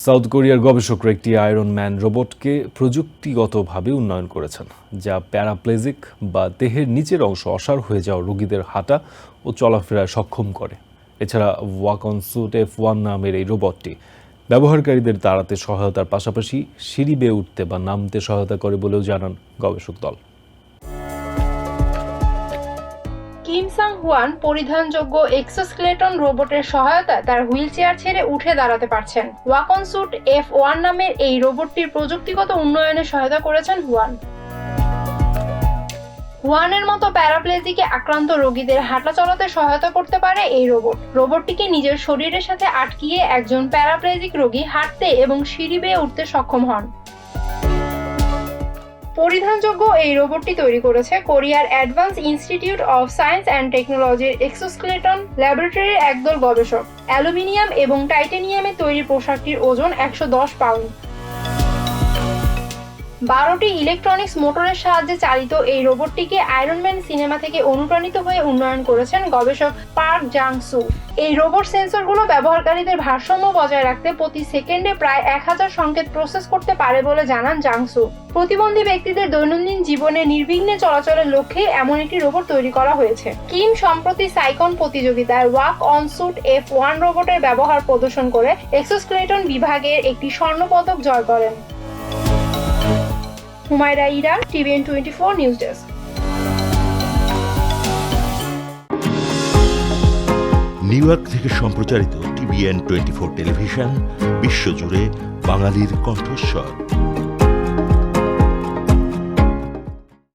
South কোরিয়ার গবেষকরা একটি আয়রন ম্যান রোবটকে প্রযুক্তিগতভাবে উন্নয়ন করেছেন, যা প্যারাপ্লেজিক বা দেহের নিচের অংশ অসাড় হয়ে যাওয়া রোগীদের হাঁটা ও চলাফেরায় সক্ষম করে। এছাড়া ওয়াকন স্যুট F1 নামের এই রোবটটি ব্যবহারকারীদের দাঁড়াতে সহায়তার পাশাপাশি সিঁড়ি বেয়ে উঠতে বা নামতে সহায়তা করে বলেও জানান গবেষক দল। কিম সাং হুয়ান পরিধানযোগ্য এক্সোস্কেলেটন রোবটের সহায়তায় তার হুইলচেয়ার ছেড়ে উঠে দাঁড়াতে পারছেন। ওয়াকন স্যুট F1 নামের এই রোবটটির প্রযুক্তিগত উন্নয়নে সহায়তা করেছেন হুয়ান। হুয়ানের মতো প্যারাপ্লেজিকে আক্রান্ত রোগীদের হাঁটা চলাতে সহায়তা করতে পারে এই রোবট। রোবটটিকে নিজের শরীরের সাথে আটকিয়ে একজন প্যারাপ্লেজিক রোগী হাঁটতে এবং সিঁড়ি বেয়ে উঠতে সক্ষম হন। পরিধানযোগ্য এই রোবটটি তৈরি করেছে কোরিয়ার advance institute of science and টেকনোলজির এক্সোস্কেলেটন ল্যাবরেটরির একদল গবেষক। অ্যালুমিনিয়াম এবং টাইটানিয়ামে তৈরি পোশাকটির ওজন 110 পাউন্ড। 12টি ইলেকট্রনিক্স মোটরের সাহায্যে চালিত এই রোবটটিকে আয়রন ম্যান সিনেমা থেকে অনুপ্রাণিত হয়ে উন্নয়ন করেছেন গবেষক পার্ক জাং সু। এই রোবট সেন্সরগুলো ব্যবহারকারীদের ভারসাম্য বজায় রাখতে প্রতি সেকেন্ডে প্রায় 1000 সংকেত প্রসেস করতে পারে বলে জানান জাং সু। প্রতিবন্ধী ব্যক্তিদের দৈনন্দিন জীবনে নির্বিঘ্নে চলাচলের লক্ষ্যে এমন একটি রোবট তৈরি করা হয়েছে। কিম সম্প্রতি সাইকন প্রতিযোগিতায় ওয়াক অন স্যুট F1 রোবটের ব্যবহার প্রদর্শন করে এক্সোস্কেলেটন বিভাগের একটি স্বর্ণপদক জয় করেন। Humaira Ira, TVN24 news desk. New York থেকে সম্প্রচারিত TVN24 টেলিভিশন বিশ্বজুড়ে বাঙালির কণ্ঠস্বর।